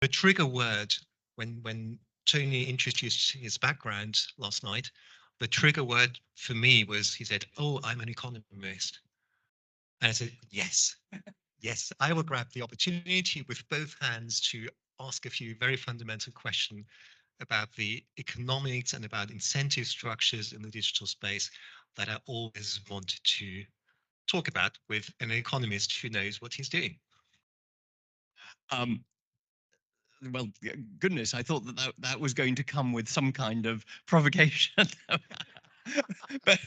the trigger word when Tony introduced his background last night, the trigger word for me was, he said, "Oh, I'm an economist." And I said, yes, yes, I will grab the opportunity with both hands to ask a few very fundamental questions about the economics and about incentive structures in the digital space that I always wanted to talk about with an economist who knows what he's doing. Um, well, goodness, I thought that was going to come with some kind of provocation. but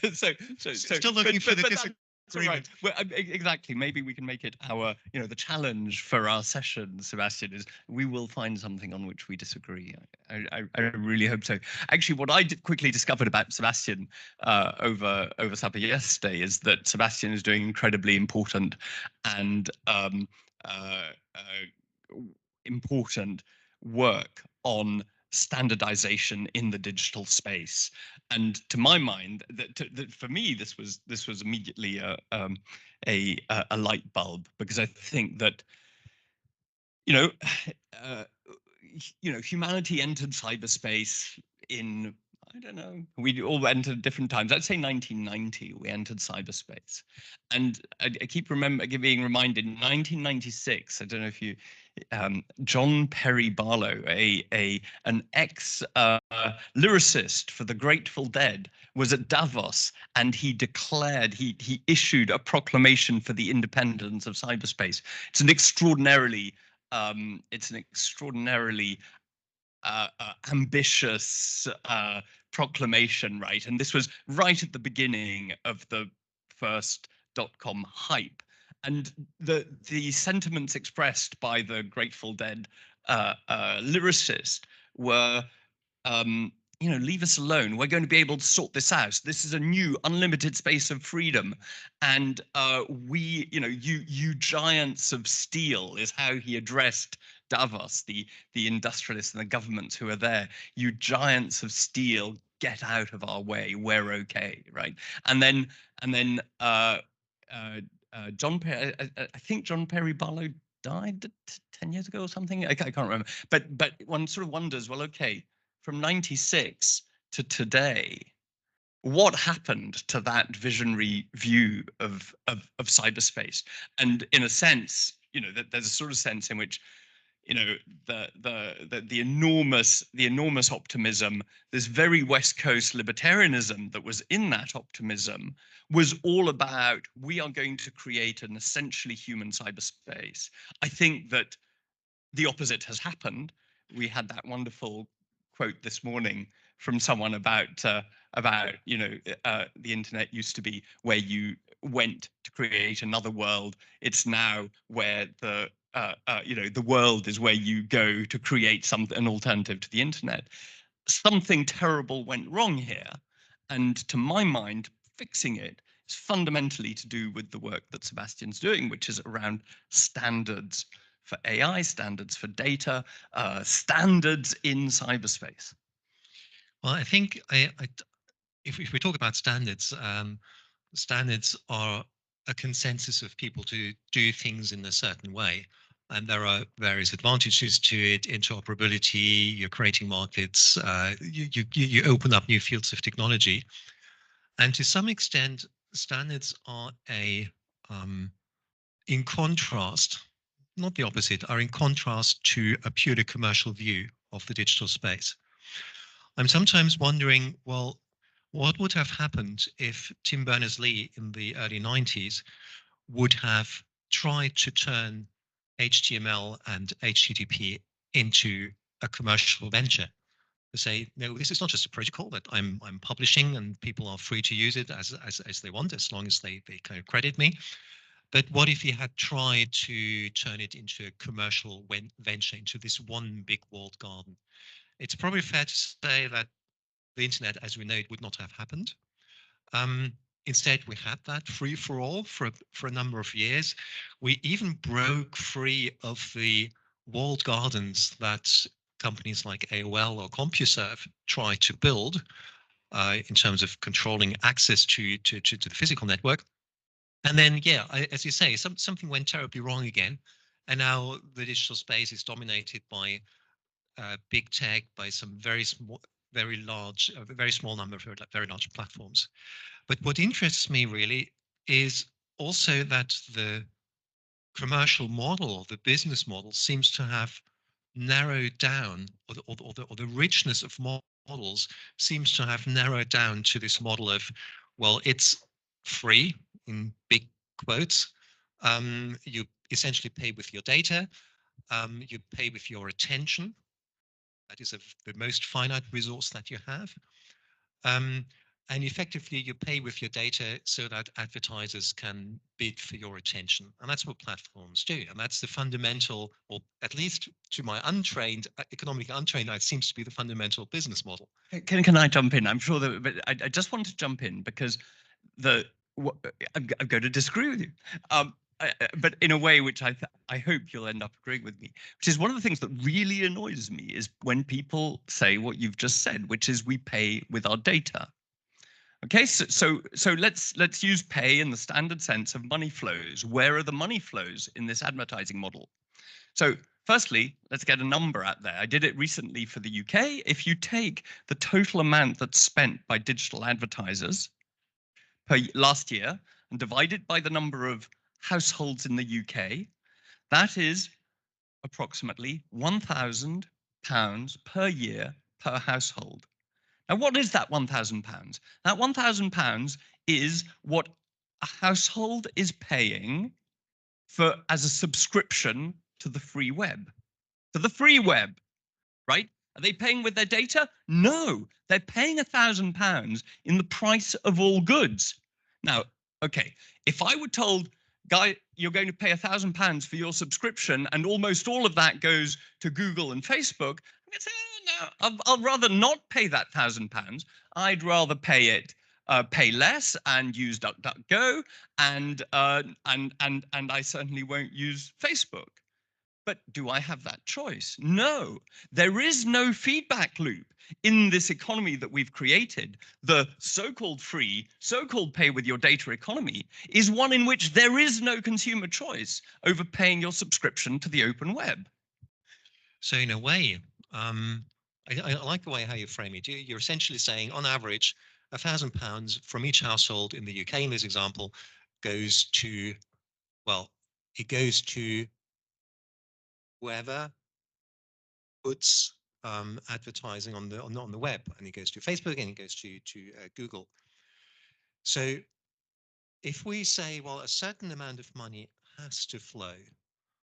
Still looking for the that's all right. disagreement. Well, exactly. Maybe we can make it our, the challenge for our session, Sebastian, is we will find something on which we disagree. I really hope so. Actually, what I quickly discovered about Sebastian over supper yesterday is that Sebastian is doing incredibly important and important work on standardization in the digital space. And to my mind, that for me, this was immediately a light bulb, because I think that you know uh, humanity entered cyberspace in, I don't know, we all entered different times. I'd say 1990 we entered cyberspace, and I keep being reminded, in 1996, I don't know if you, John Perry Barlow, an ex lyricist for the Grateful Dead, was at Davos, and he issued a proclamation for the independence of cyberspace. It's an extraordinarily ambitious proclamation, right? And this was right at the beginning of the first .com hype, and the sentiments expressed by the Grateful Dead lyricist were, leave us alone. We're going to be able to sort this out. This is a new, unlimited space of freedom, and you giants of steel, is how he addressed Davos, the industrialists and the governments who are there. You giants of steel, get out of our way. We're okay, right? And then John Perry, I think John Perry Barlow died 10 years ago or something. I can't remember. But one sort of wonders, well, okay, from 96 to today, what happened to that visionary view of cyberspace? And in a sense, that there's a sort of sense in which, the enormous optimism, this very West Coast libertarianism that was in that optimism, was all about, we are going to create an essentially human cyberspace. I think that the opposite has happened. We had that wonderful quote this morning from someone about the internet used to be where you went to create another world. It's now where the world is where you go to create an alternative to the internet. Something terrible went wrong here, and to my mind, fixing it is fundamentally to do with the work that Sebastian's doing, which is around standards for AI, standards for data, standards in cyberspace. Well, I think if we talk about standards, standards are a consensus of people to do things in a certain way. And there are various advantages to it: interoperability, you're creating markets, you open up new fields of technology. And to some extent, standards are in contrast, not the opposite, are in contrast to a purely commercial view of the digital space. I'm sometimes wondering, well, what would have happened if Tim Berners-Lee in the early 90s would have tried to turn HTML and HTTP into a commercial venture? To say, no, this is not just a protocol that I'm publishing and people are free to use it as they want, as long as they kind of credit me. But what if he had tried to turn it into a commercial venture, into this one big walled garden? It's probably fair to say that the internet as we know it would not have happened. Instead, we had that free for all for a number of years. We even broke free of the walled gardens that companies like AOL or CompuServe tried to build in terms of controlling access to the physical network. And then, yeah, as you say, something went terribly wrong again. And now the digital space is dominated by big tech, by some very small, very large, very small number of very large platforms. But what interests me really is also that the commercial model, the business model, seems to have narrowed down, or the richness of models seems to have narrowed down to this model of, well, it's free in big quotes. You essentially pay with your data. You pay with your attention. That is the most finite resource that you have. Um, and effectively, you pay with your data so that advertisers can bid for your attention. And that's what platforms do. And that's the fundamental, or at least to my untrained, economically untrained, that seems to be the fundamental business model. Can I jump in? I'm sure that, but I just want to jump in because I'm going to disagree with you. But in a way which I hope you'll end up agreeing with me, which is one of the things that really annoys me is when people say what you've just said, which is we pay with our data. Okay, so let's use pay in the standard sense of money flows. Where are the money flows in this advertising model? So firstly, let's get a number out there. I did it recently for the UK. If you take the total amount that's spent by digital advertisers per last year and divide it by the number of households in the UK, that is approximately £1,000 per year per household. Now, what is that £1,000? That £1,000 is what a household is paying for as a subscription to the free web. To the free web, right? Are they paying with their data? No, they're paying £1,000 in the price of all goods. Now, okay, if I were told, Guy, you're going to pay £1,000 for your subscription, and almost all of that goes to Google and Facebook, I'd say, oh, no, I'll rather not pay that £1,000. I'd rather pay less and use DuckDuckGo, and I certainly won't use Facebook. But do I have that choice? No, there is no feedback loop in this economy that we've created. The so-called free, so-called pay with your data economy is one in which there is no consumer choice over paying your subscription to the open web. So in a way, I like the way how you frame it. You're essentially saying, on average, £1,000 from each household in the UK in this example goes to, well, it goes to whoever puts advertising on the web, and it goes to Facebook and it goes to Google. So if we say, well, a certain amount of money has to flow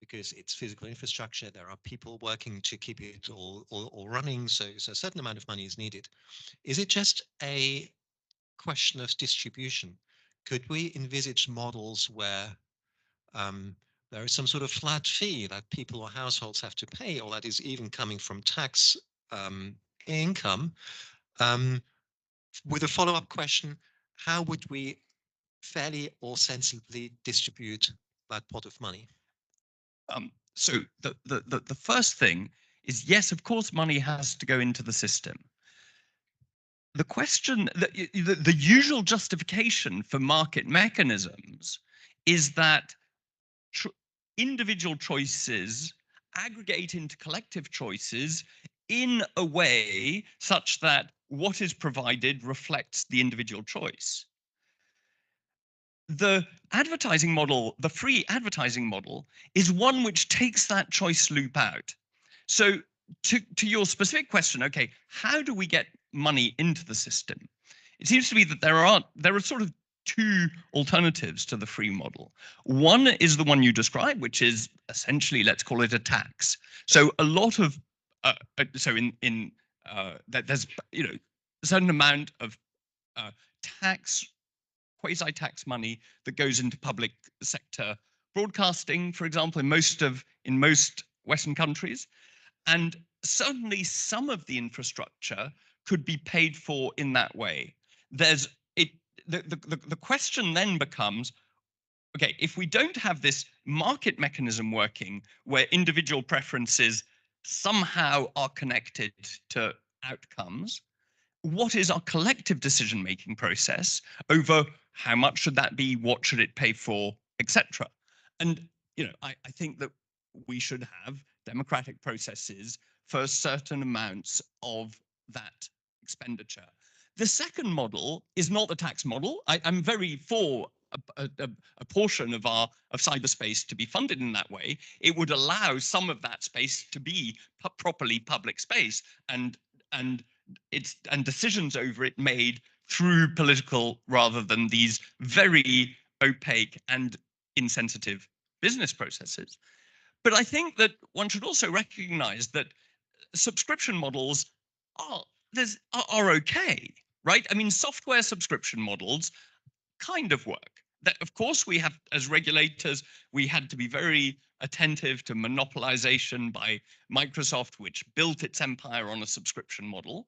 because it's physical infrastructure, there are people working to keep it all running, so a certain amount of money is needed. Is it just a question of distribution? Could we envisage models where there is some sort of flat fee that people or households have to pay, or that is even coming from tax income? With a follow-up question, how would we fairly or sensibly distribute that pot of money? So the first thing is, yes, of course, money has to go into the system. The question, the usual justification for market mechanisms is that individual choices aggregate into collective choices in a way such that what is provided reflects the individual choice. The advertising model, the free advertising model, is one which takes that choice loop out. So to your specific question, okay, how do we get money into the system? It seems to me that there are sort of two alternatives to the free model. One is the one you described, which is essentially, let's call it a tax. So a lot of there's a certain amount of tax, quasi-tax money that goes into public sector broadcasting, for example, in most Western countries, and certainly some of the infrastructure could be paid for in that way. The question then becomes, okay, if we don't have this market mechanism working where individual preferences somehow are connected to outcomes, what is our collective decision-making process over how much should that be, what should it pay for, etc. And I think that we should have democratic processes for certain amounts of that expenditure. The second model is not the tax model. I'm very for a portion of cyberspace to be funded in that way. It would allow some of that space to be properly public space, and and decisions over it made through political rather than these very opaque and insensitive business processes. But I think that one should also recognize that subscription models are are okay, right? I mean, software subscription models kind of work. That, of course, we have, as regulators, we had to be very attentive to monopolization by Microsoft, which built its empire on a subscription model.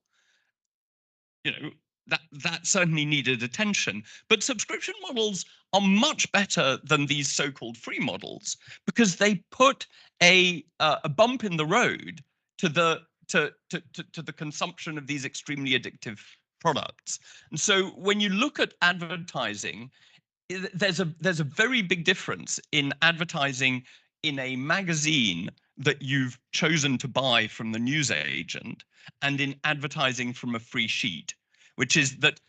You know, that certainly needed attention. But subscription models are much better than these so-called free models because they put a bump in the road to the consumption of these extremely addictive products. And so when you look at advertising, there's a very big difference in advertising in a magazine that you've chosen to buy from the news agent and in advertising from a free sheet, which is that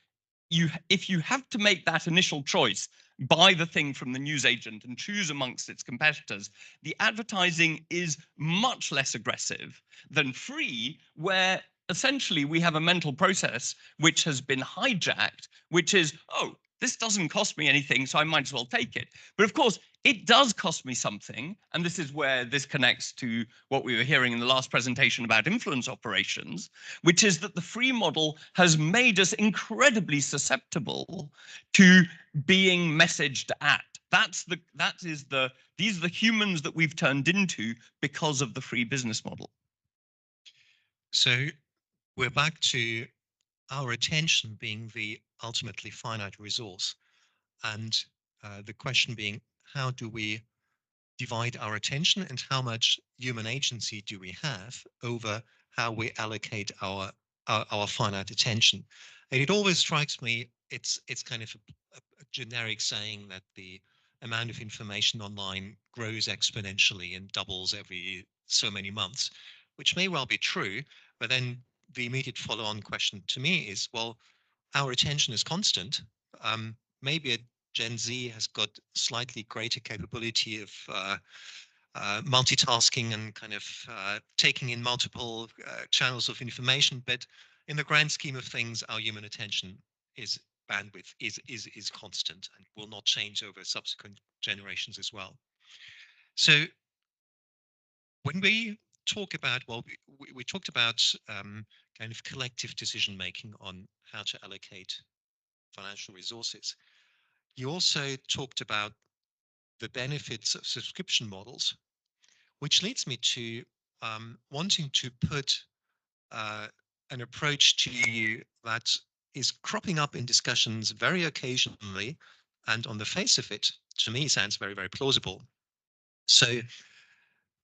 if you have to make that initial choice, buy the thing from the newsagent and choose amongst its competitors, the advertising is much less aggressive than free, where essentially we have a mental process which has been hijacked, which is, oh, this doesn't cost me anything, so I might as well take it. But of course, it does cost me something. And this is where this connects to what we were hearing in the last presentation about influence operations, which is that the free model has made us incredibly susceptible to being messaged at. These are the humans that we've turned into because of the free business model. So we're back to our attention being the ultimately finite resource, and the question being, how do we divide our attention and how much human agency do we have over how we allocate our finite attention? And it always strikes me, it's kind of a generic saying that the amount of information online grows exponentially and doubles every so many months, which may well be true, but then the immediate follow-on question to me is, well, our attention is constant. Maybe a Gen Z has got slightly greater capability of multitasking and kind of taking in multiple channels of information, but in the grand scheme of things, our human attention is bandwidth is constant and will not change over subsequent generations as well. So when we talk about, well, we talked about kind of collective decision making on how to allocate financial resources. You also talked about the benefits of subscription models, which leads me to wanting to put an approach to you that is cropping up in discussions very occasionally, and on the face of it, to me, sounds very, very plausible. So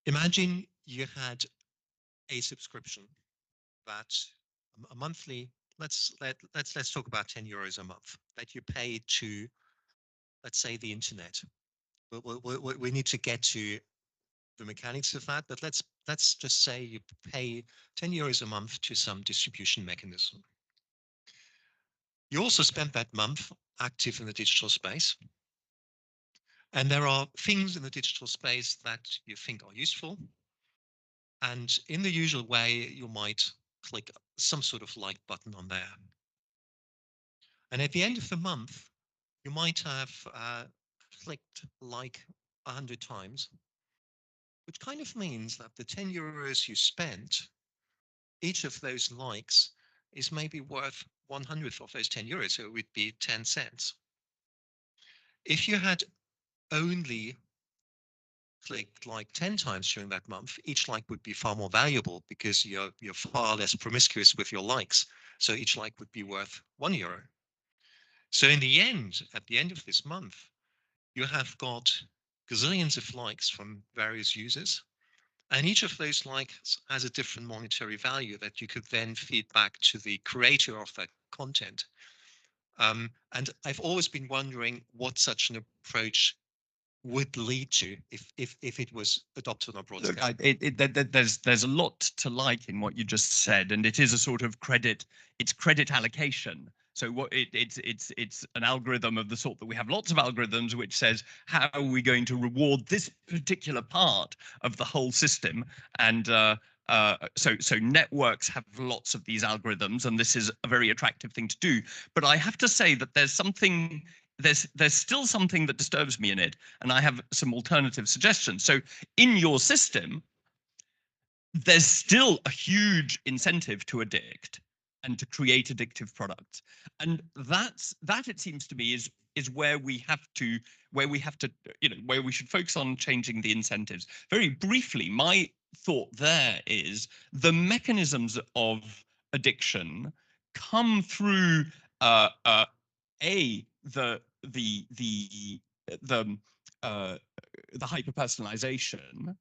imagine you had a subscription that a monthly, let's talk about 10 euros a month that you pay to, let's say, the internet. We need to get to the mechanics of that, but let's just say you pay 10 euros a month to some distribution mechanism. You also spend that month active in the digital space, and there are things in the digital space that you think are useful, and in the usual way you might click some sort of like button on there, and at the end of the month you might have clicked like 100 times, which kind of means that the 10 euros you spent, each of those likes is maybe worth 1/100th of those 10 euros, so it would be 10 cents. If you had only clicked like 10 times during that month, each like would be far more valuable because you're far less promiscuous with your likes. So each like would be worth €1. So in the end, at the end of this month, you have got gazillions of likes from various users. And each of those likes has a different monetary value that you could then feed back to the creator of that content. And I've always been wondering what such an approach would lead to if it was adopted on a broad Look, scale. there's a lot to like in what you just said, and it is a sort of credit. It's credit allocation. So what it's an algorithm of the sort that we have lots of algorithms, which says how are we going to reward this particular part of the whole system, and so networks have lots of these algorithms, and this is a very attractive thing to do. But I have to say that there's still something that disturbs me in it, and I have some alternative suggestions. So in your system, there's still a huge incentive to addict and to create addictive products, and that it seems to me is where we have to where we should focus on changing the incentives. Very briefly, my thought there is the mechanisms of addiction come through a the uh, the hyper personalization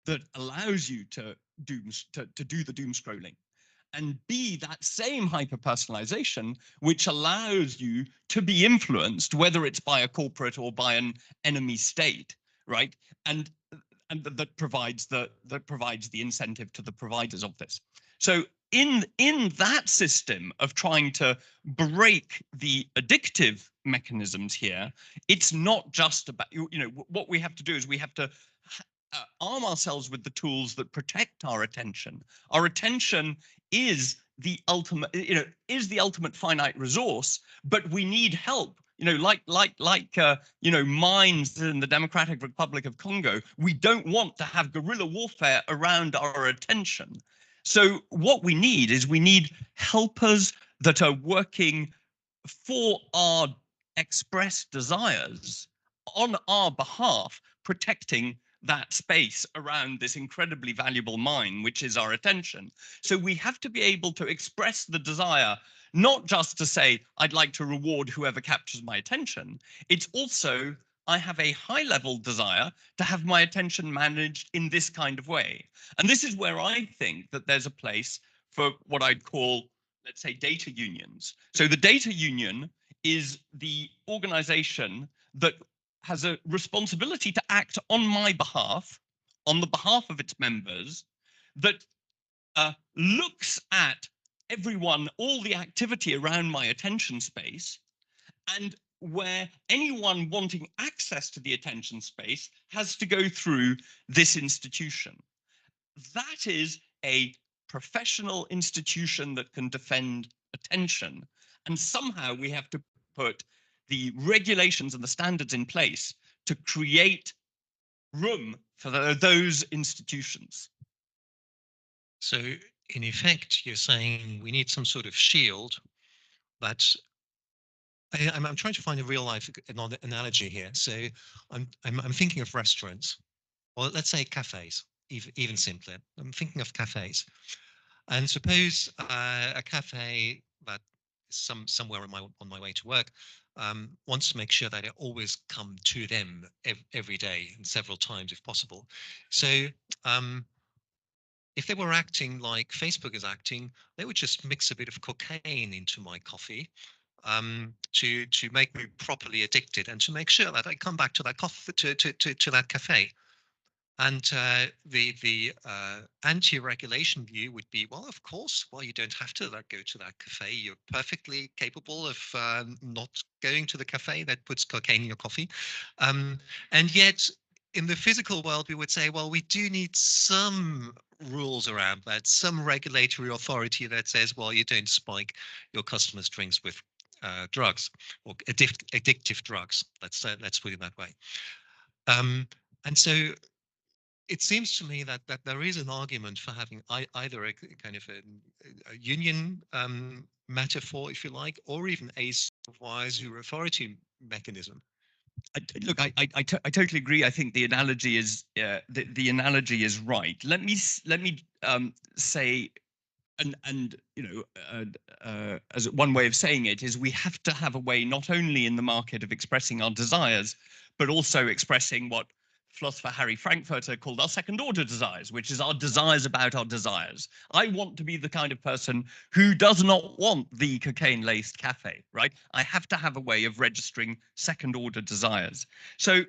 that allows you to do the doom scrolling, and B, that same hyper personalization which allows you to be influenced, whether it's by a corporate or by an enemy state, right? And that provides the incentive to the providers of this. So in that system of trying to break the addictive mechanisms here, it's not just about what we have to do is we have to arm ourselves with the tools that protect our attention. Our attention is the ultimate finite resource, but we need help. Mines in the Democratic Republic of Congo. We don't want to have guerrilla warfare around our attention. So what we need helpers that are working for our expressed desires on our behalf, protecting that space around this incredibly valuable mine, which is our attention. So we have to be able to express the desire, not just to say, I'd like to reward whoever captures my attention. It's also, I have a high level desire to have my attention managed in this kind of way. And this is where I think that there's a place for what I'd call, let's say, data unions. So the data union is the organization that has a responsibility to act on my behalf, on the behalf of its members, that looks at everyone, all the activity around my attention space, and where anyone wanting access to the attention space has to go through this institution. That is a professional institution that can defend attention. And somehow we have to put the regulations and the standards in place to create room for those institutions. So in effect, you're saying we need some sort of shield that's I'm trying to find a real life analogy here. So I'm thinking of restaurants, or let's say cafes, even simpler. I'm thinking of cafes, and suppose a cafe that is somewhere on my way to work wants to make sure that I always come to them every day and several times if possible. So if they were acting like Facebook is acting, they would just mix a bit of cocaine into my coffee to make me properly addicted and to make sure that I come back to that coffee to that cafe. And the anti-regulation view would be, well, of course, well, you don't have to go to that cafe. You're perfectly capable of not going to the cafe that puts cocaine in your coffee. And yet, in the physical world, we would say, well, we do need some rules around that, some regulatory authority that says, well, you don't spike your customers' drinks with drugs or addictive drugs. Let's put it that way. And so it seems to me that there is an argument for having either a kind of a union metaphor, if you like, or even a supervisory authority mechanism. I totally agree. I think the analogy is the analogy is right. Let me say, and as one way of saying it is, we have to have a way not only in the market of expressing our desires, but also expressing what philosopher Harry Frankfurter called our second order desires, which is our desires about our desires. I want to be the kind of person who does not want the cocaine-laced cafe, right? I have to have a way of registering second order desires. So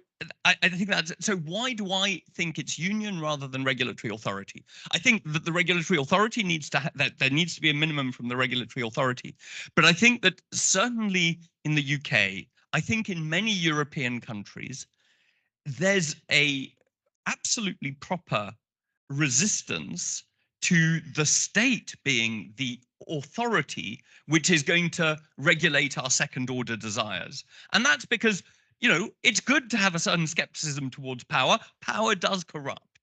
I think that's, so why do I think it's union rather than regulatory authority? I think that the regulatory authority needs to, that there needs to be a minimum from the regulatory authority. But I think that certainly in the UK, I think in many European countries, there's a absolutely proper resistance to the state being the authority which is going to regulate our second order desires. And that's because, you know, it's good to have a certain skepticism towards power. Power does corrupt.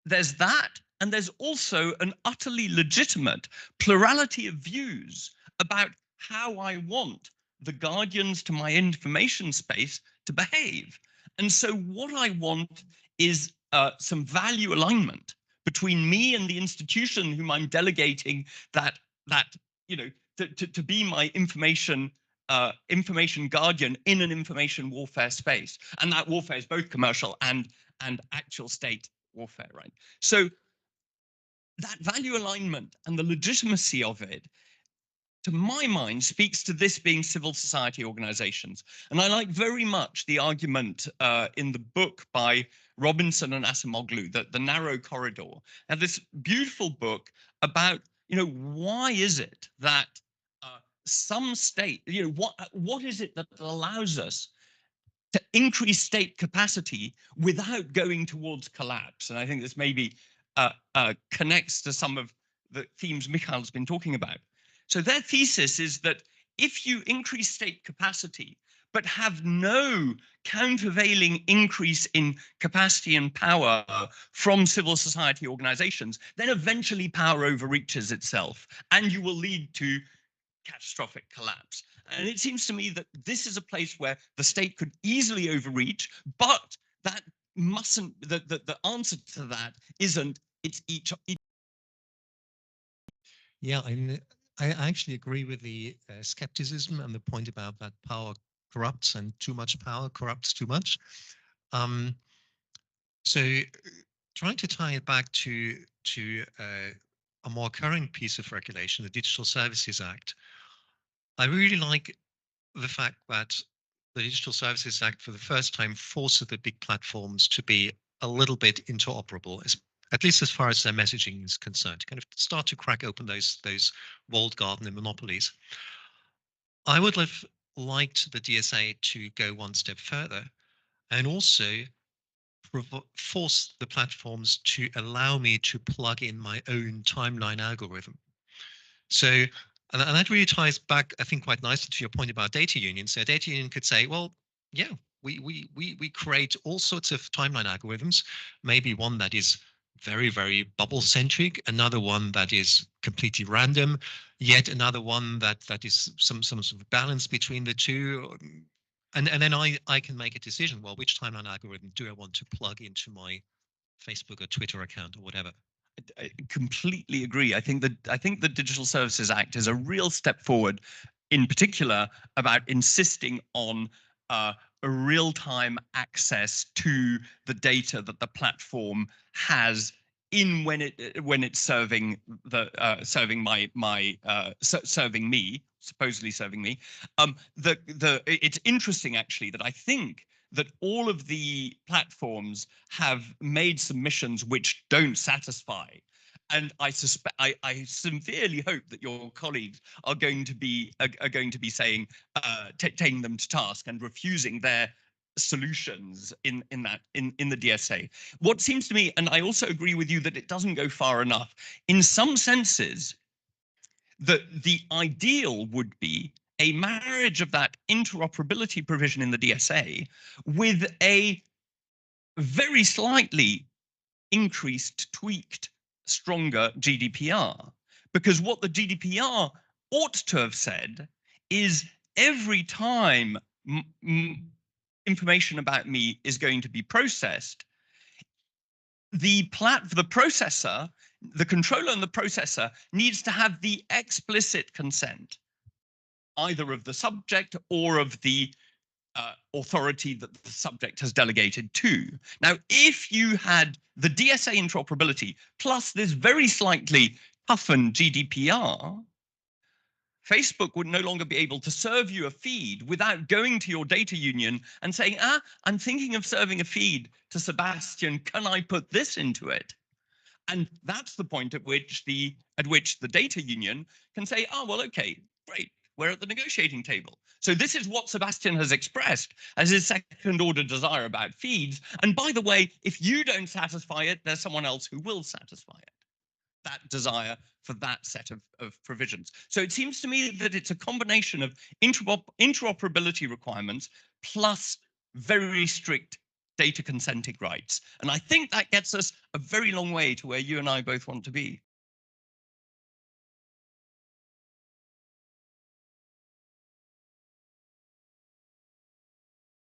There's that, and there's also an utterly legitimate plurality of views about how I want the guardians to my information space to behave. And so what I want is some value alignment between me and the institution whom I'm delegating that you know to be my information guardian in an information warfare space. And that warfare is both commercial and actual state warfare, right? So that value alignment and the legitimacy of it, to my mind, speaks to this being civil society organizations. And I like very much the argument in the book by Robinson and Asimoglu, the Narrow Corridor, and this beautiful book about, you know, why is it that some state, you know, what is it that allows us to increase state capacity without going towards collapse? And I think this maybe connects to some of the themes Mikhail's been talking about. So their thesis is that if you increase state capacity, but have no countervailing increase in capacity and power from civil society organizations, then eventually power overreaches itself and you will lead to catastrophic collapse. And it seems to me that this is a place where the state could easily overreach, but that mustn't, the answer to that isn't, it's each. Yeah, I actually agree with the skepticism and the point about that power corrupts and too much power corrupts too much. So trying to tie it back to a more current piece of regulation, the Digital Services Act, I really like the fact that the Digital Services Act for the first time forces the big platforms to be a little bit interoperable, at least as far as their messaging is concerned, to kind of start to crack open those walled garden and monopolies. I would have liked the DSA to go one step further and also force the platforms to allow me to plug in my own timeline algorithm. So, and that really ties back, I think, quite nicely to your point about data unions. So a data union could say, well, yeah, we create all sorts of timeline algorithms, maybe one that is very, very bubble centric, another one that is completely random, yet another one that is some sort of balance between the two. And then I can make a decision, well, which timeline algorithm do I want to plug into my Facebook or Twitter account or whatever? I completely agree. I think the Digital Services Act is a real step forward, in particular about insisting on a real-time access to the data that the platform has in when it's serving serving serving me, supposedly serving me. It's interesting actually that I think that all of the platforms have made submissions which don't satisfy. And I suspect, I severely hope that your colleagues are going to be saying, taking them to task and refusing their solutions in the DSA. What seems to me, and I also agree with you that it doesn't go far enough. In some senses, the ideal would be a marriage of that interoperability provision in the DSA with a very slightly increased, tweaked, stronger GDPR. Because what the GDPR ought to have said is every time information about me is going to be processed, the processor, the controller and the processor needs to have the explicit consent either of the subject or of the authority that the subject has delegated to. Now, if you had the DSA interoperability plus this very slightly toughened GDPR, Facebook would no longer be able to serve you a feed without going to your data union and saying, I'm thinking of serving a feed to Sebastian. Can I put this into it? And that's the point at which the data union can say, oh, well, okay, great. We're at the negotiating table. So this is what Sebastian has expressed as his second order desire about feeds. And by the way, if you don't satisfy it, there's someone else who will satisfy it, that desire for that set of provisions. So it seems to me that it's a combination of interoperability requirements plus very strict data consenting rights. And I think that gets us a very long way to where you and I both want to be.